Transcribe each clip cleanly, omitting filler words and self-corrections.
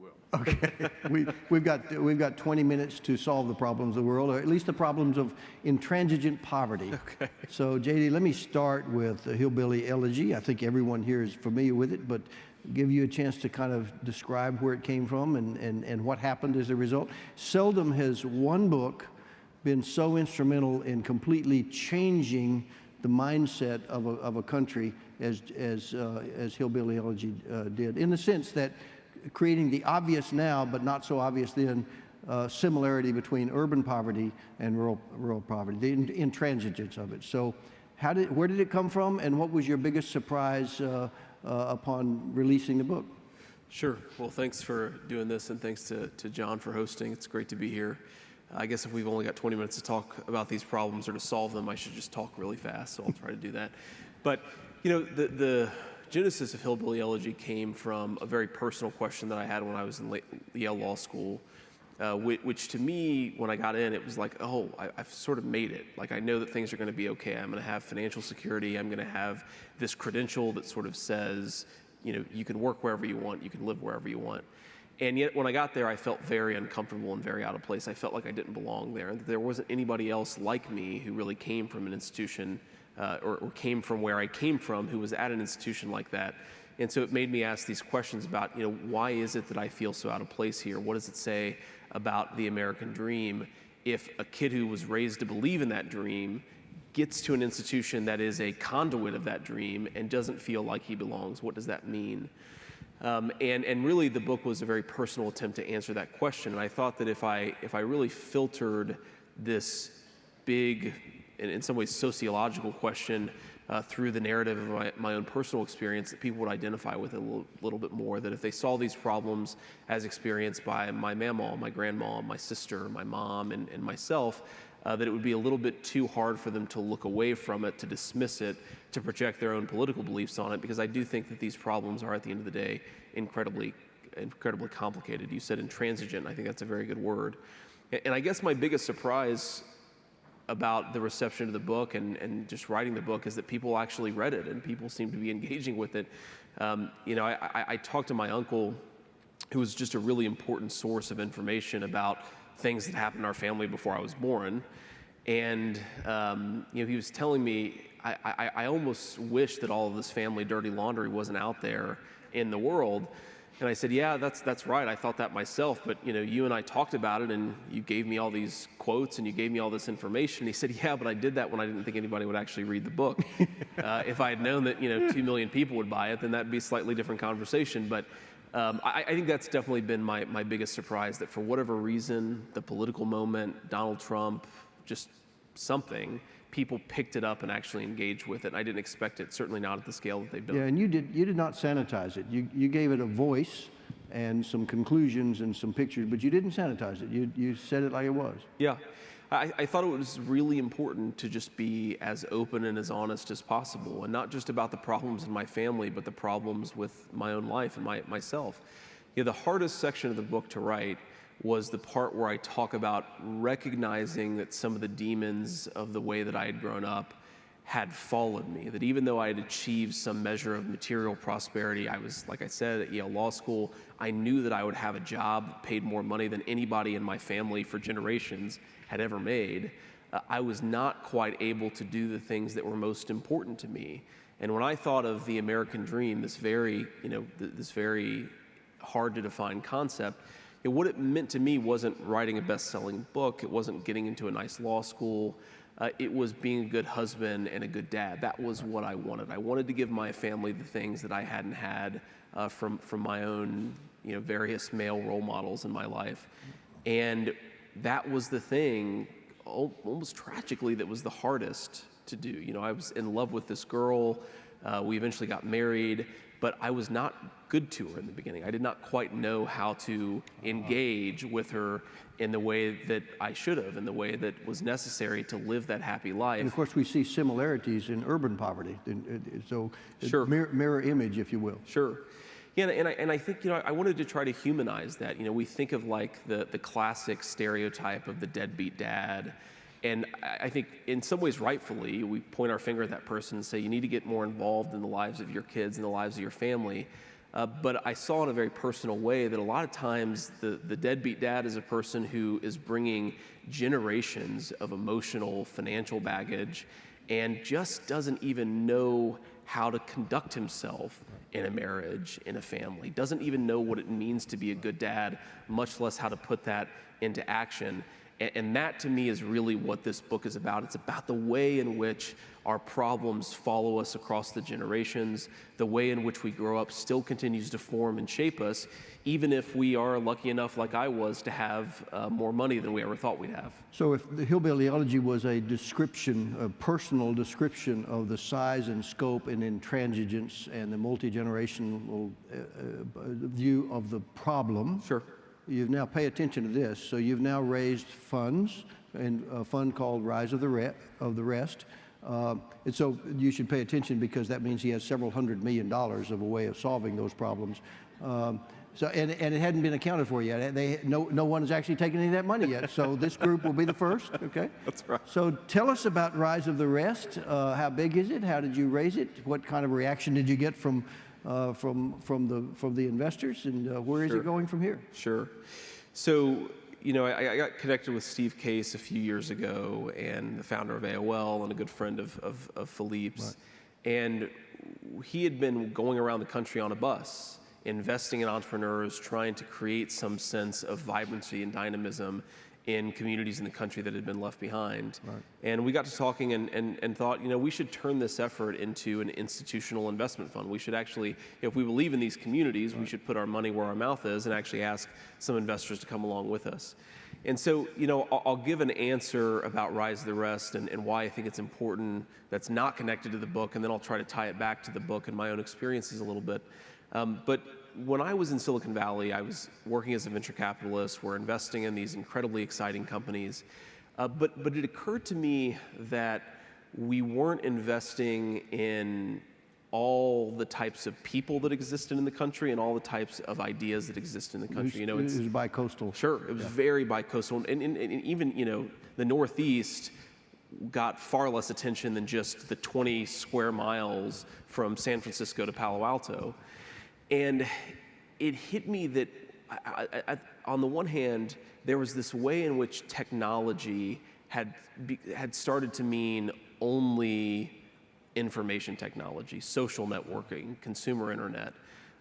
will. Okay, we've got 20 minutes to solve the problems of the world, or at least the problems of intransigent poverty. Okay. So, JD, let me start with the Hillbilly Elegy. I think everyone here is familiar with it, but give you a chance to kind of describe where it came from and what happened as a result. Seldom has one book been so instrumental in completely changing the mindset of a country as Hillbilly Elegy did, in the sense that creating the obvious now, but not so obvious then, similarity between urban poverty and rural poverty, the intransigence of it. So where did it come from, and what was your biggest surprise upon releasing the book? Sure. Well, thanks for doing this, and thanks to John for hosting. It's great to be here. I guess if we've only got 20 minutes to talk about these problems or to solve them, I should just talk really fast, so I'll try to do that. But, you know, the genesis of Hillbilly Elegy came from a very personal question that I had when I was in Yale Law School, which to me, when I got in, it was like, oh, I've sort of made it. Like, I know that things are going to be okay. I'm going to have financial security. I'm going to have this credential that sort of says, you know, you can work wherever you want, you can live wherever you want. And yet, when I got there, I felt very uncomfortable and very out of place. I felt like I didn't belong there, and that there wasn't anybody else like me who really came from an institution or came from where I came from, who was at an institution like that. And so it made me ask these questions about, you know, why is it that I feel so out of place here? What does it say about the American dream if a kid who was raised to believe in that dream gets to an institution that is a conduit of that dream and doesn't feel like he belongs? What does that mean? And really, the book was a very personal attempt to answer that question. And I thought that if I really filtered this big, and in some ways sociological question through the narrative of my own personal experience, that people would identify with it a little bit more. That if they saw these problems as experienced by my mamaw, my grandma, my sister, my mom, and myself, that it would be a little bit too hard for them to look away from it, to dismiss it, to project their own political beliefs on it, because I do think that these problems are, at the end of the day, incredibly complicated. You said intransigent, and I think that's a very good word. And I guess my biggest surprise about the reception of the book and just writing the book is that people actually read it, and people seem to be engaging with it. You know, I talked to my uncle, who was just a really important source of information about things that happened in our family before I was born. And you know, he was telling me, I almost wish that all of this family dirty laundry wasn't out there in the world. And I said, yeah, that's right. I thought that myself. But you know, you and I talked about it, and you gave me all these quotes, and you gave me all this information. And he said, yeah, but I did that when I didn't think anybody would actually read the book. If I had known that, you know, 2 million people would buy it, then that'd be a slightly different conversation. But I think that's definitely been my biggest surprise, that for whatever reason, the political moment, Donald Trump, just something, people picked it up and actually engaged with it. And I didn't expect it, certainly not at the scale that they've done. Yeah, and you did not sanitize it. You gave it a voice and some conclusions and some pictures, but you didn't sanitize it. You said it like it was. Yeah. I thought it was really important to just be as open and as honest as possible, and not just about the problems in my family, but the problems with my own life and myself. You know, the hardest section of the book to write was the part where I talk about recognizing that some of the demons of the way that I had grown up had followed me, that even though I had achieved some measure of material prosperity, I was, like I said, at Yale Law School, I knew that I would have a job, paid more money than anybody in my family for generations had ever made. I was not quite able to do the things that were most important to me. And when I thought of the American dream, this very, you know, this very hard to define concept, what it meant to me wasn't writing a best-selling book. It wasn't getting into a nice law school. It was being a good husband and a good dad. That was what I wanted. I wanted to give my family the things that I hadn't had from my own, you know, various male role models in my life. And that was the thing, almost tragically, that was the hardest to do. You know, I was in love with this girl. We eventually got married, but I was not good to her in the beginning. I did not quite know how to engage with her in the way that I should have, in the way that was necessary to live that happy life. And of course, we see similarities in urban poverty. So, sure. Mirror image, if you will. Sure. Yeah, and I think, you know, I wanted to try to humanize that. You know, we think of like the classic stereotype of the deadbeat dad. And I think in some ways, rightfully, we point our finger at that person and say, you need to get more involved in the lives of your kids and the lives of your family. But I saw in a very personal way that a lot of times the deadbeat dad is a person who is bringing generations of emotional, financial baggage and just doesn't even know how to conduct himself in a marriage, in a family, doesn't even know what it means to be a good dad, much less how to put that into action. And that, to me, is really what this book is about. It's about the way in which our problems follow us across the generations, the way in which we grow up still continues to form and shape us, even if we are lucky enough, like I was, to have more money than we ever thought we'd have. So if the Hillbilly Elegy was a description, a personal description of the size and scope and intransigence and the multi-generational view of the problem, Sure. you've now pay attention to this. So you've now raised funds, and a fund called Rise of the Rest. And so you should pay attention, because that means he has several $100 million of a way of solving those problems. And it hadn't been accounted for yet. No one has actually taken any of that money yet. So this group will be the first. Okay. That's right. So tell us about Rise of the Rest. How big is it? How did you raise it? What kind of reaction did you get from the investors, and where is it going from here? Sure. So, I got connected with Steve Case a few years ago, and the founder of AOL and a good friend of Philippe's. Right. And he had been going around the country on a bus, investing in entrepreneurs, trying to create some sense of vibrancy and dynamism in communities in the country that had been left behind. Right. And we got to talking and thought, we should turn this effort into an institutional investment fund. We should actually, if we believe in these communities, right, we should put our money where our mouth is and actually ask some investors to come along with us. And so, I'll give an answer about Rise of the Rest and why I think it's important, that's not connected to the book, and then I'll try to tie it back to the book and my own experiences a little bit. But when I was in Silicon Valley, I was working as a venture capitalist. We're investing in these incredibly exciting companies. But it occurred to me that we weren't investing in all the types of people that existed in the country and all the types of ideas that exist in the country. It was bi-coastal. Sure, it was very bi-coastal. And even, the Northeast got far less attention than just the 20 square miles from San Francisco to Palo Alto. And it hit me that, on the one hand, there was this way in which technology had started to mean only information technology, social networking, consumer internet.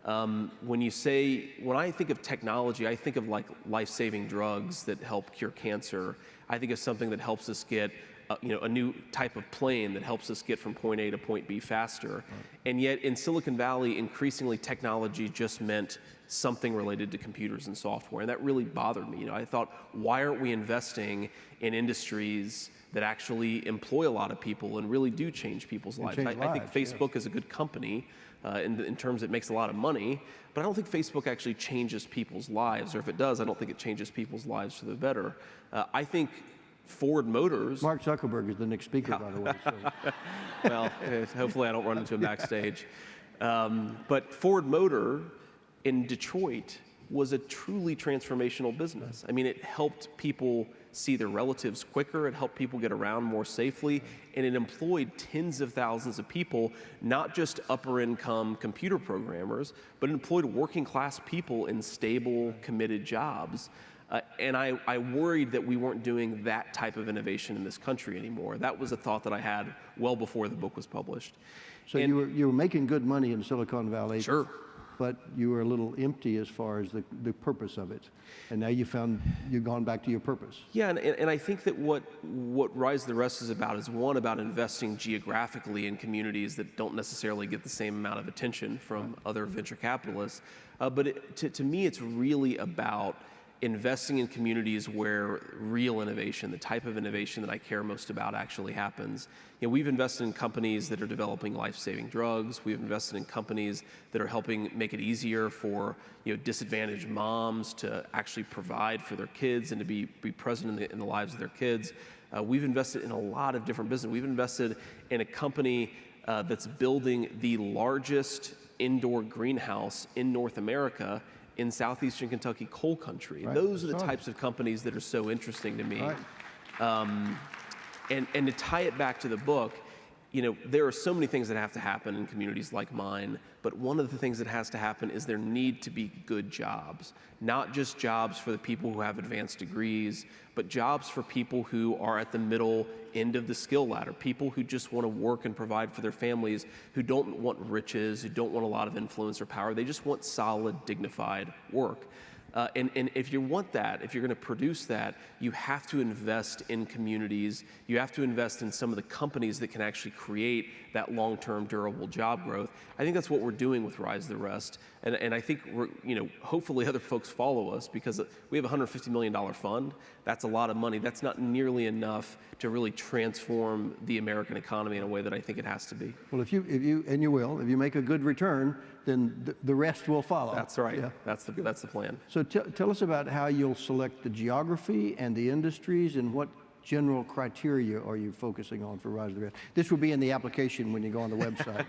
When I think of technology, I think of like life-saving drugs that help cure cancer. I think of something that helps us get a new type of plane that helps us get from point A to point B faster. Right. And yet in Silicon Valley, increasingly technology just meant something related to computers and software. And that really bothered me. I thought, why aren't we investing in industries that actually employ a lot of people and really do change people's lives? I think Facebook is a good company in terms it makes a lot of money, but I don't think Facebook actually changes people's lives. Or if it does, I don't think it changes people's lives for the better. I think Ford Motors. Mark Zuckerberg is the next speaker, by the way. So. Well, hopefully I don't run into him backstage. But Ford Motor in Detroit was a truly transformational business. I mean, it helped people see their relatives quicker, it helped people get around more safely, and it employed tens of thousands of people, not just upper income computer programmers, but it employed working class people in stable, committed jobs. And I worried that we weren't doing that type of innovation in this country anymore. That was a thought that I had well before the book was published. So you were making good money in Silicon Valley. Sure. But you were a little empty as far as the purpose of it. And now you've gone back to your purpose. Yeah, and I think that what Rise of the Rest is about investing geographically in communities that don't necessarily get the same amount of attention from other venture capitalists. But to me, it's really about investing in communities where real innovation, the type of innovation that I care most about, actually happens. We've invested in companies that are developing life-saving drugs. We've invested in companies that are helping make it easier for disadvantaged moms to actually provide for their kids and to be present in the lives of their kids. We've invested in a lot of different business. We've invested in a company that's building the largest indoor greenhouse in North America in southeastern Kentucky coal country. Right. Those are the types of companies that are so interesting to me. Right. And to tie it back to the book, there are so many things that have to happen in communities like mine, but one of the things that has to happen is there need to be good jobs, not just jobs for the people who have advanced degrees, but jobs for people who are at the middle end of the skill ladder, people who just want to work and provide for their families, who don't want riches, who don't want a lot of influence or power. They just want solid, dignified work. And if you want that, if you're going to produce that, you have to invest in communities. You have to invest in some of the companies that can actually create that long-term, durable job growth. I think that's what we're doing with Rise the Rest. And I think hopefully other folks follow us, because we have a $150 million fund. That's a lot of money. That's not nearly enough to really transform the American economy in a way that I think it has to be. Well, if you make a good return, then the rest will follow. That's right. Yeah. That's the plan. So tell us about how you'll select the geography and the industries, and what general criteria are you focusing on for Rise the Rest? This will be in the application when you go on the website.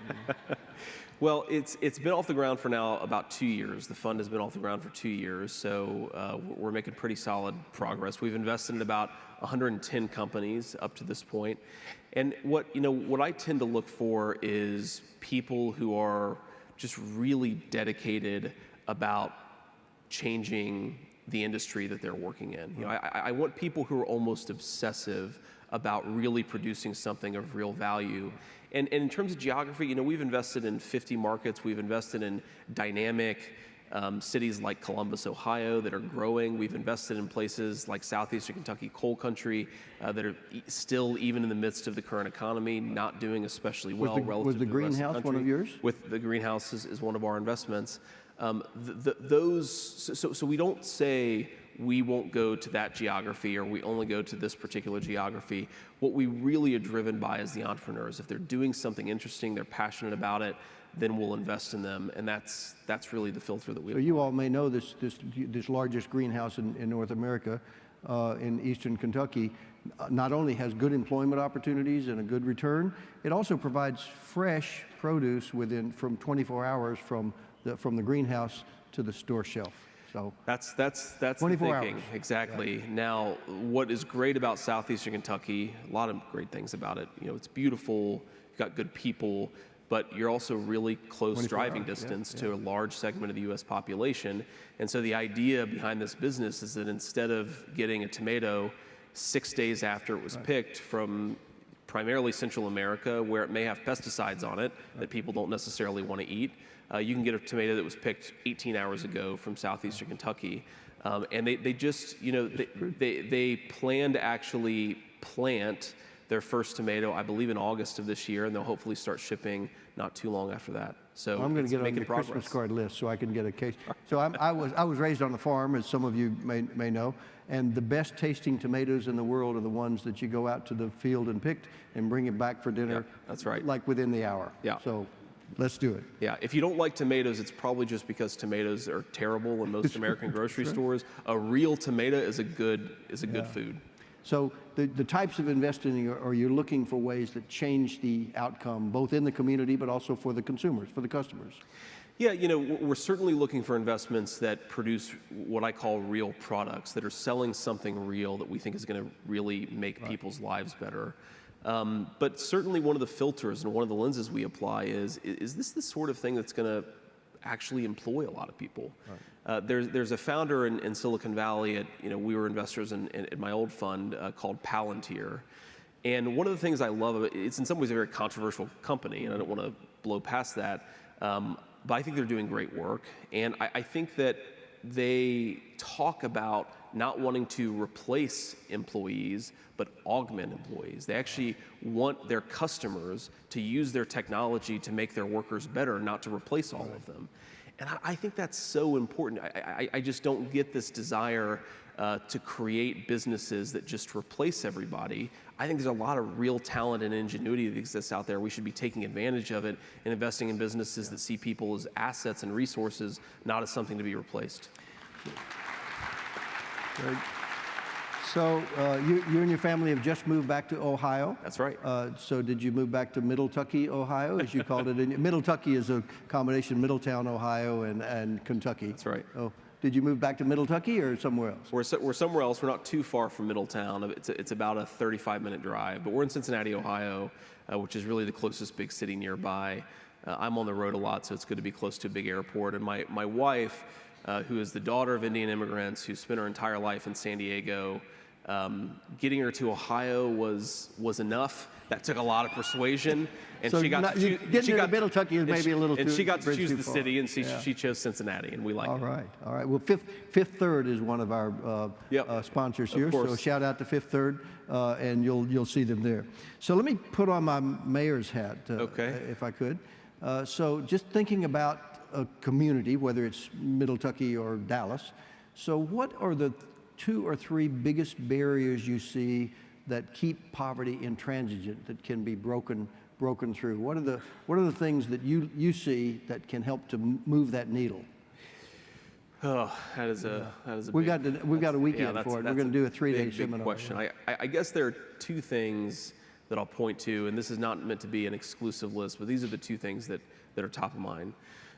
Well, it's been off the ground for now about 2 years. The fund has been off the ground for 2 years, so we're making pretty solid progress. We've invested in about 110 companies up to this point, and what I tend to look for is people who are just really dedicated about changing the industry that they're working in. I want people who are almost obsessive about really producing something of real value. And in terms of geography, we've invested in 50 markets. We've invested in dynamic cities like Columbus, Ohio, that are growing. We've invested in places like southeastern Kentucky coal country that are still, even in the midst of the current economy, not doing especially well relative Was the to the rest of greenhouse the one of country. yours? With the greenhouse is one of our investments. So we don't say we won't go to that geography or we only go to this particular geography. What we really are driven by is the entrepreneurs. If they're doing something interesting, they're passionate about it, then we'll invest in them, and that's really the filter that we. So you all may know this largest greenhouse in North America, in eastern Kentucky, not only has good employment opportunities and a good return, it also provides fresh produce from 24 hours from the greenhouse to the store shelf. So that's the 24 thinking. hours. Exactly. Yeah. Now, what is great about southeastern Kentucky, a lot of great things about it. It's beautiful, you've got good people, but you're also really close driving distance to a large segment of the U.S. population. And so the idea behind this business is that instead of getting a tomato 6 days after it was picked from primarily Central America, where it may have pesticides on it that people don't necessarily want to eat, you can get a tomato that was picked 18 hours ago from southeastern Kentucky. And they just, they plan to actually plant their first tomato, I believe, in August of this year, and they'll hopefully start shipping not too long after that. So I'm going to get on the Christmas card list so I can get a case. So I was raised on the farm, as some of you may know, and the best tasting tomatoes in the world are the ones that you go out to the field and picked and bring it back for dinner. Yeah, that's right. Like within the hour. Yeah. So let's do it. Yeah, if you don't like tomatoes, it's probably just because tomatoes are terrible in most American grocery stores. A real tomato is a good food. So the types of investing, are you looking for ways that change the outcome, both in the community but also for the consumers, for the customers? Yeah, we're certainly looking for investments that produce what I call real products, that are selling something real that we think is going to really make people's lives better. But certainly one of the filters and one of the lenses we apply is this the sort of thing that's going to actually employ a lot of people? Right. There's a founder in Silicon Valley we were investors in my old fund called Palantir. And one of the things I love about it, it's in some ways a very controversial company, and I don't want to blow past that, but I think they're doing great work. And I think that they talk about not wanting to replace employees, but augment employees. They actually want their customers to use their technology to make their workers better, not to replace all of them. And I think that's so important. I just don't get this desire to create businesses that just replace everybody. I think there's a lot of real talent and ingenuity that exists out there. We should be taking advantage of it and investing in businesses that see people as assets and resources, not as something to be replaced. Great. So you and your family have just moved back to Ohio. That's right. So did you move back to Middletucky, Ohio, as you called it? Middletucky is a combination of Middletown, Ohio, and Kentucky. That's right. Oh, Did you move back to Middle Tucky or somewhere else? We're somewhere else. We're not too far from Middletown. It's about a 35-minute drive, but we're in Cincinnati, Ohio, which is really the closest big city nearby. I'm on the road a lot, so it's good to be close to a big airport. And my wife, who is the daughter of Indian immigrants who spent her entire life in San Diego, getting her to Ohio was enough. That took a lot of persuasion, and So she got getting to Middle Tucky is maybe a little too. and she got to bridge choose too the far. city, and Yeah. she chose Cincinnati, and we like All it. right, all right. Well, Fifth Third is one of our Yep. sponsors Of here, so course. shout out to Fifth Third, and you'll see them there. So let me put on my mayor's hat, Okay. if I could. So just thinking about a community, whether it's Middle Tucky or Dallas. So what are the 2 or 3 biggest barriers you see that keep poverty intransigent, that can be broken through? What are the things that you see that can help to move that needle? Oh, that is a We've big, got a weekend that's- for it. We're that's going to do a 3-day big seminar. question. I guess there are 2 things that I'll point to, and this is not meant to be an exclusive list, but these are the 2 things that are top of mind.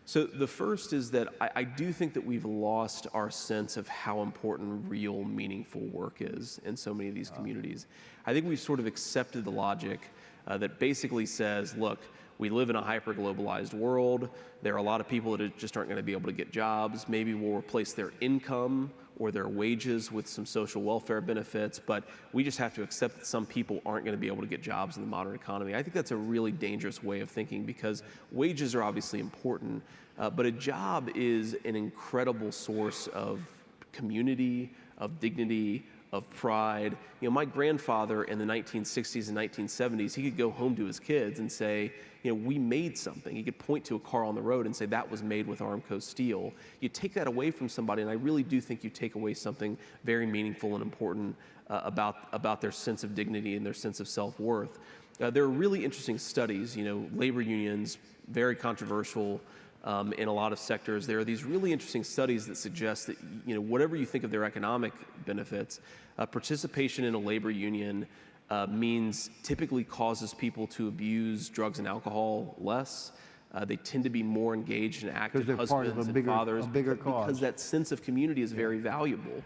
So the first is that I do think that we've lost our sense of how important real, meaningful work is in so many of these communities. I think we've sort of accepted the logic that basically says, look, we live in a hyper-globalized world. There are a lot of people that just aren't going to be able to get jobs. Maybe we'll replace their income or their wages with some social welfare benefits, but we just have to accept that some people aren't going to be able to get jobs in the modern economy. I think that's a really dangerous way of thinking, because wages are obviously important, but a job is an incredible source of community, of dignity, of pride. You know, my grandfather in the 1960s and 1970s, he could go home to his kids and say, you know, we made something. He could point to a car on the road and say that was made with Armco steel. You take that away from somebody, and I really do think you take away something very meaningful and important about their sense of dignity and their sense of self-worth. There are really interesting studies. You know, labor unions, very controversial in a lot of sectors. There are these really interesting studies that suggest that, you know, whatever you think of their economic benefits, participation in a labor union typically causes people to abuse drugs and alcohol less. They tend to be more engaged and active Because they're part husbands of and fathers a bigger cause. because that sense of community is very valuable.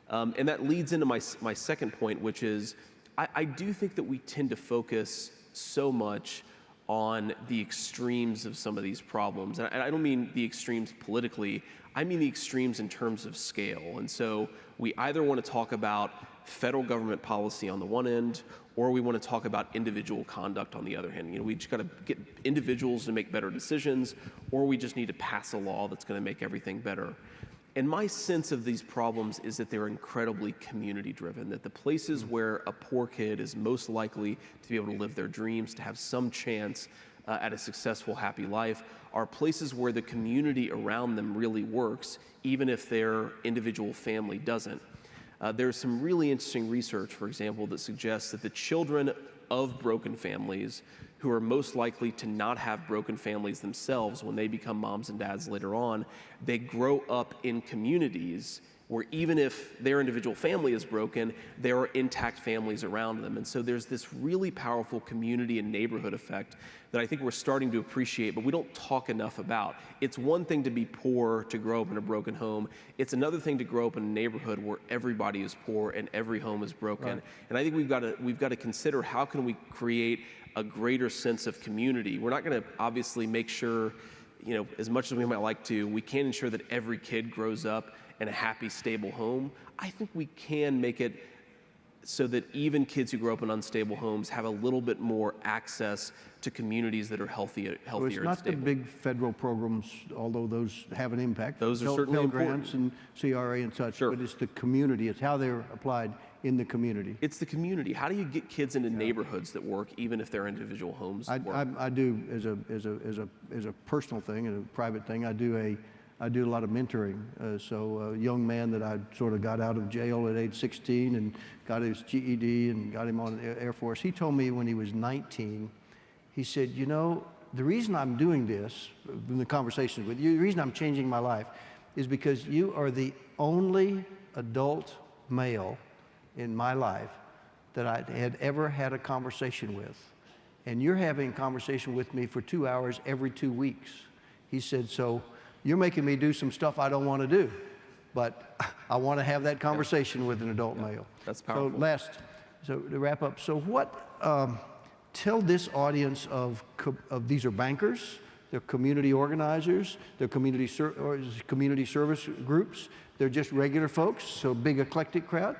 And that leads into my second point, which is I do think that we tend to focus so much on the extremes of some of these problems. And I don't mean the extremes politically, I mean the extremes in terms of scale. And so we either want to talk about federal government policy on the one end, or we want to talk about individual conduct on the other hand. You know, we just got to get individuals to make better decisions, or we just need to pass a law that's going to make everything better. And my sense of these problems is that they're incredibly community driven, that the places where a poor kid is most likely to be able to live their dreams, to have some chance at a successful, happy life, are places where the community around them really works, even if their individual family doesn't. There's some really interesting research, for example, that suggests that the children of broken families who are most likely to not have broken families themselves when they become moms and dads later on, they grow up in communities where even if their individual family is broken, there are intact families around them. And so there's this really powerful community and neighborhood effect that I think we're starting to appreciate, but we don't talk enough about. It's one thing to be poor, to grow up in a broken home. It's another thing to grow up in a neighborhood where everybody is poor and every home is broken. Right. And I think we've got to consider how can we create a greater sense of community. We're not going to obviously make sure, you know, as much as we might like to, we can't ensure that every kid grows up in a happy, stable home. I think we can make it so that even kids who grow up in unstable homes have a little bit more access to communities that are healthier Well, it's and not stable. the big federal programs, although those have an impact. Those are certainly Pell important. Grants and CRA and such, Sure. but it's the community. It's how they're applied in the community. It's the community. How do you get kids into neighborhoods that work, even if their individual homes work? I do as a personal thing and a private thing. I do a lot of mentoring. So a young man that I sort of got out of jail at age 16 and got his GED and got him on the Air Force. He told me when he was 19, he said, you know, the reason I'm doing this, in the conversations with you, the reason I'm changing my life is because you are the only adult male in my life that I had ever had a conversation with. And you're having a conversation with me for 2 hours every 2 weeks. He said, so you're making me do some stuff I don't want to do. but I want to have that conversation with an adult male. That's powerful. So to wrap up, so what, tell this audience of these are bankers, they're community organizers, they're community service groups, they're just regular folks, so big eclectic crowd.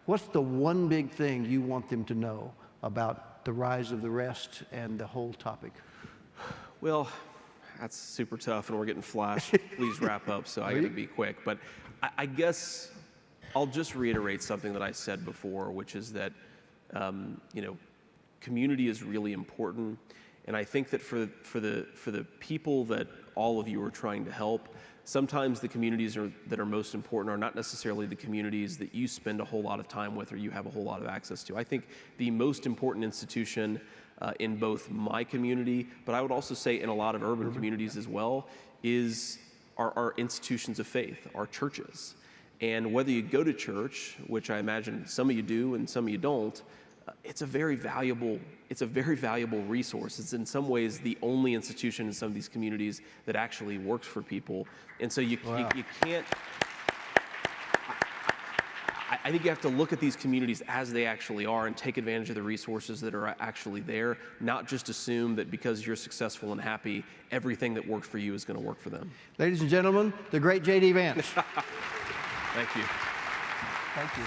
What's the one big thing you want them to know about the rise of the rest and the whole topic? Well, that's super tough, and we're getting flash. Please wrap up, so I got to be quick. But I guess I'll just reiterate something that I said before, which is that community is really important, and I think that for the people that all of you are trying to help, sometimes the communities that are most important are not necessarily the communities that you spend a whole lot of time with or you have a whole lot of access to. I think the most important institution in both my community, but I would also say in a lot of urban communities as well, are institutions of faith, our churches. And whether you go to church, which I imagine some of you do and some of you don't, it's a very valuable resource. It's in some ways the only institution in some of these communities that actually works for people. And so you can't, I think you have to look at these communities as they actually are and take advantage of the resources that are actually there, not just assume that because you're successful and happy, everything that works for you is going to work for them. Ladies and gentlemen, the great J.D. Vance. Thank you. Thank you.